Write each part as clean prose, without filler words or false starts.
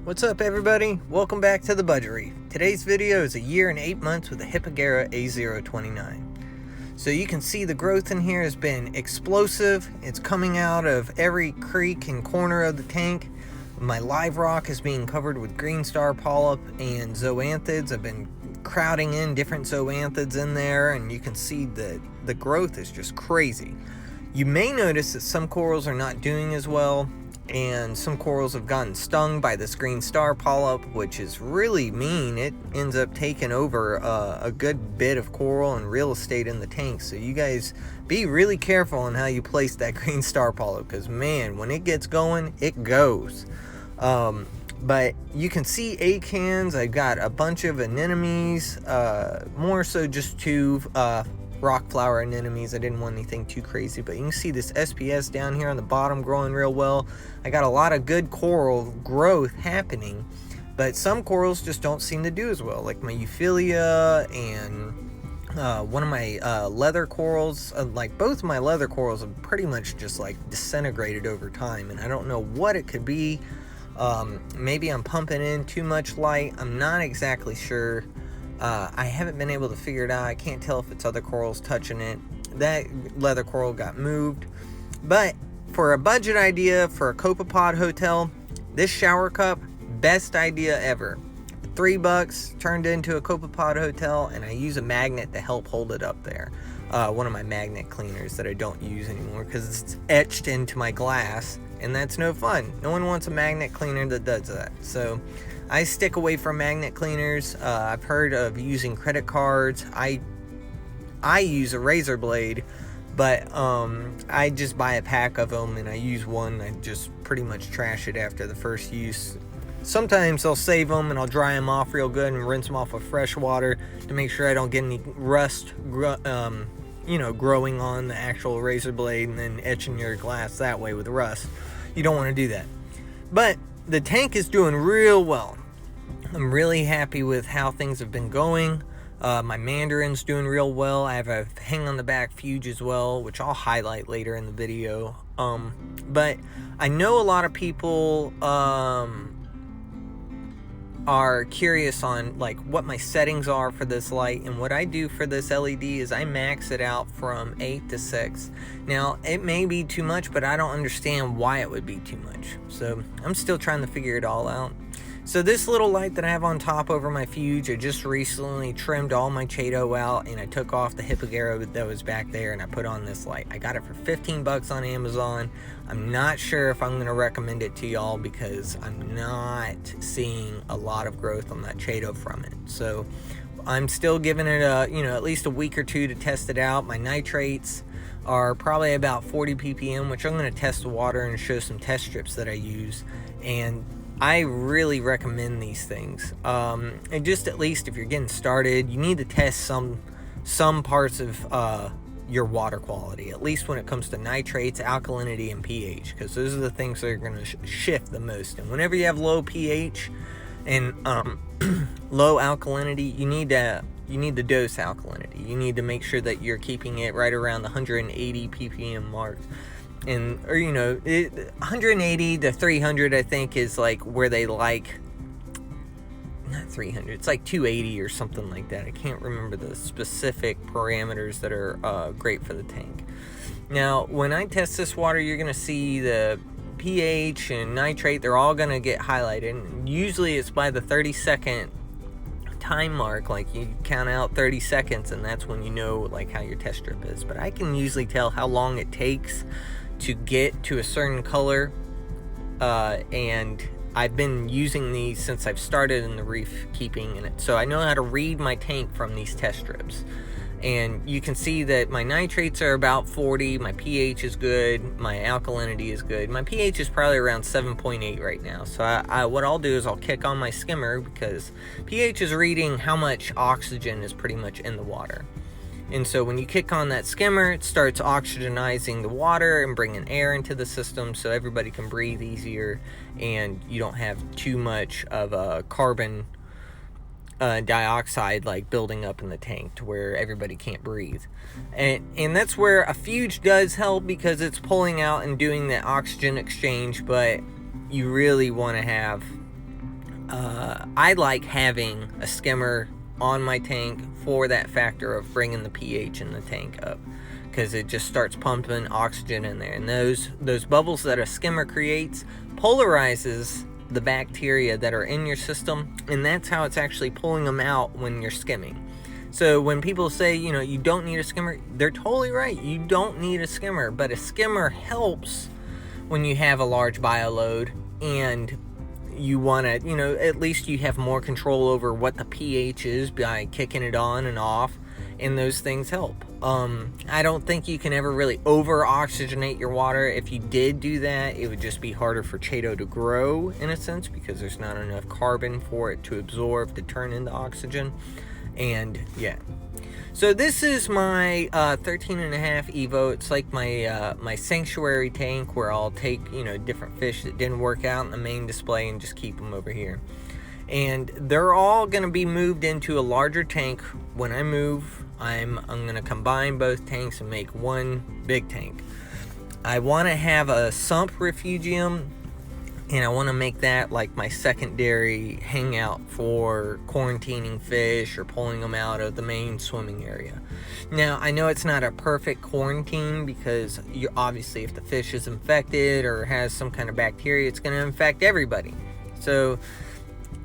What's up, everybody? Welcome back to the Budget Reef. Today's video is a year and 8 months with the Hipargero A029. So you can see the growth in here has been explosive. It's coming out of every creek and corner of the tank. My live rock is being covered with green star polyp and zoanthids. I've been crowding in different zoanthids in there, and you can see that the growth is just crazy. You may notice that some corals are not doing as well, and some corals have gotten stung by this green star polyp, which is really mean. It ends up taking over a good bit of coral and real estate in the tank. So you guys be really careful on how you place that green star polyp, because man, when it gets going, it goes. But you can see acans. I've got a bunch of anemones, more so just two rock flower anemones. I didn't want anything too crazy, but you can see this SPS down here on the bottom growing real well. I got a lot of good coral growth happening, but some corals just don't seem to do as well, like my Euphilia and one of my leather corals. Like both of my leather corals have pretty much just like disintegrated over time, and I don't know what it could be. Maybe I'm pumping in too much light. I'm not exactly sure. I haven't been able to figure it out. I can't tell if it's other corals touching it. That leather coral got moved. But for a budget idea for a copepod hotel, this shower cup, best idea ever. $3 turned into a copepod hotel, and I use a magnet to help hold it up there. One of my magnet cleaners that I don't use anymore because it's etched into my glass, and that's no fun. No one wants a magnet cleaner that does that. So I stick away from magnet cleaners. I've heard of using credit cards. I use a razor blade, but I just buy a pack of them and I use one. I just pretty much trash it after the first use. Sometimes I'll save them and I'll dry them off real good and rinse them off with fresh water to make sure I don't get any rust growing on the actual razor blade and then etching your glass that way with rust. You don't want to do that. But the tank is doing real well. I'm really happy with how things have been going. My mandarin's doing real well. I have a hang on the back fuge as well, which I'll highlight later in the video. But I know a lot of people are curious on like what my settings are for this light, and what I do for this LED is I max it out from 8 to 6. Now it may be too much, but I don't understand why it would be too much, so I'm still trying to figure it all out. So this little light that I have on top over my fuge, I just recently trimmed all my Chaeto out, and I took off the Hipargero that was back there, and I put on this light. I got it for 15 bucks on Amazon. I'm not sure if I'm going to recommend it to y'all because I'm not seeing a lot of growth on that Chaeto from it. So I'm still giving it at least a week or two to test it out. My nitrates are probably about 40 ppm, which I'm going to test the water and show some test strips that I use. And I really recommend these things. And just at least if you're getting started, you need to test some parts of your water quality, at least when it comes to nitrates, alkalinity, and pH, because those are the things that are going to shift the most. And whenever you have low pH and low alkalinity, you need to dose alkalinity. You need to make sure that you're keeping it right around the 180 ppm mark. And 180 to 300 I think is like where they like, not 300, it's like 280 or something like that. I can't remember the specific parameters that are great for the tank. Now when I test this water, you're going to see the pH and nitrate, they're all going to get highlighted, and usually it's by the 30-second time mark. Like you count out 30 seconds and that's when you know like how your test strip is. But I can usually tell how long it takes to get to a certain color, and I've been using these since I've started in the reef keeping in it, so I know how to read my tank from these test strips. And you can see that my nitrates are about 40, my pH is good, my alkalinity is good. My pH is probably around 7.8 right now. So what I'll do is I'll kick on my skimmer, because pH is reading how much oxygen is pretty much in the water. And so when you kick on that skimmer, it starts oxygenizing the water and bringing air into the system so everybody can breathe easier, and you don't have too much of a carbon dioxide like building up in the tank to where everybody can't breathe. And that's where a fuge does help, because it's pulling out and doing the oxygen exchange, but you really want to have I like having a skimmer on my tank for that factor of bringing the pH in the tank up, because it just starts pumping oxygen in there, and those bubbles that a skimmer creates polarizes the bacteria that are in your system, and that's how it's actually pulling them out when you're skimming. So when people say, you know, you don't need a skimmer, they're totally right. You don't need a skimmer, but a skimmer helps when you have a large bioload and you want to, you know, at least you have more control over what the pH is by kicking it on and off, and those things help. I don't think you can ever really over oxygenate your water. If you did do that, it would just be harder for Chaeto to grow in a sense, because there's not enough carbon for it to absorb to turn into oxygen. And yeah, so this is my 13.5 Evo. It's like my sanctuary tank, where I'll take, you know, different fish that didn't work out in the main display and just keep them over here. And they're all going to be moved into a larger tank. When I move, I'm going to combine both tanks and make one big tank. I want to have a sump refugium, and I want to make that like my secondary hangout for quarantining fish or pulling them out of the main swimming area. Now, I know it's not a perfect quarantine, because you obviously, if the fish is infected or has some kind of bacteria, it's going to infect everybody. So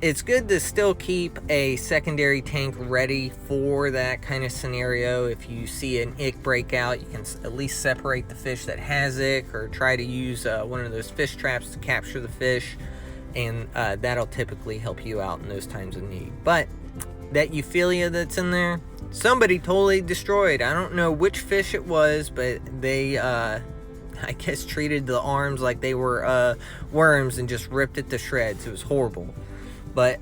it's good to still keep a secondary tank ready for that kind of scenario. If you see an ick breakout, you can at least separate the fish that has ick, or try to use one of those fish traps to capture the fish, and that'll typically help you out in those times of need. But that Euphyllia that's in there, somebody totally destroyed. I don't know which fish it was, but they I guess treated the arms like they were worms and just ripped it to shreds. It was horrible. But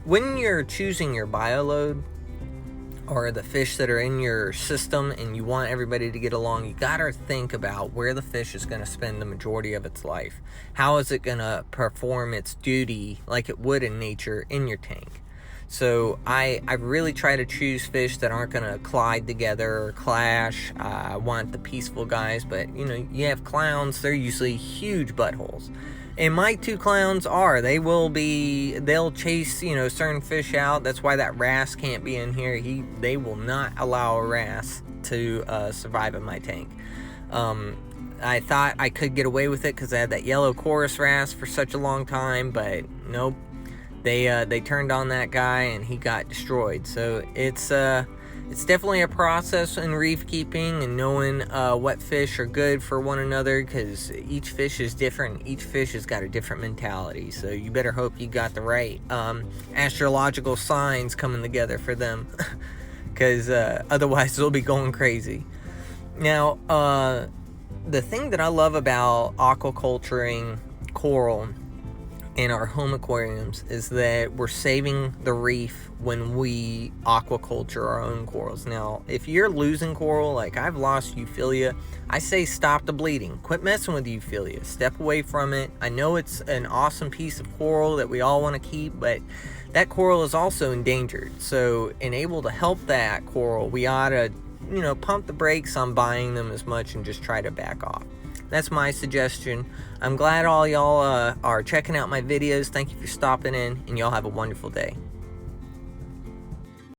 when you're choosing your bioload, or the fish that are in your system, and you want everybody to get along, you gotta think about where the fish is going to spend the majority of its life. How is it going to perform its duty like it would in nature in your tank? So I really try to choose fish that aren't going to collide together or clash. I want the peaceful guys, but you know, you have clowns, they're usually huge buttholes. And my two clowns they'll chase, you know, certain fish out. That's why that wrasse can't be in here. They will not allow a wrasse to survive in my tank. I thought I could get away with it because I had that yellow chorus wrasse for such a long time, but nope. They turned on that guy and he got destroyed. So it's definitely a process in reef keeping, and knowing what fish are good for one another, because each fish is different. Each fish has got a different mentality, so you better hope you got the right astrological signs coming together for them, because otherwise they'll be going crazy. Now, the thing that I love about aquaculturing coral in our home aquariums is that we're saving the reef when we aquaculture our own corals. Now, if you're losing coral, like I've lost Euphyllia, I say stop the bleeding. Quit messing with Euphyllia. Step away from it. I know it's an awesome piece of coral that we all want to keep, but that coral is also endangered. So, in able to help that coral, we ought to, you know, pump the brakes on buying them as much and just try to back off. That's my suggestion. I'm glad all y'all are checking out my videos. Thank you for stopping in, and y'all have a wonderful day.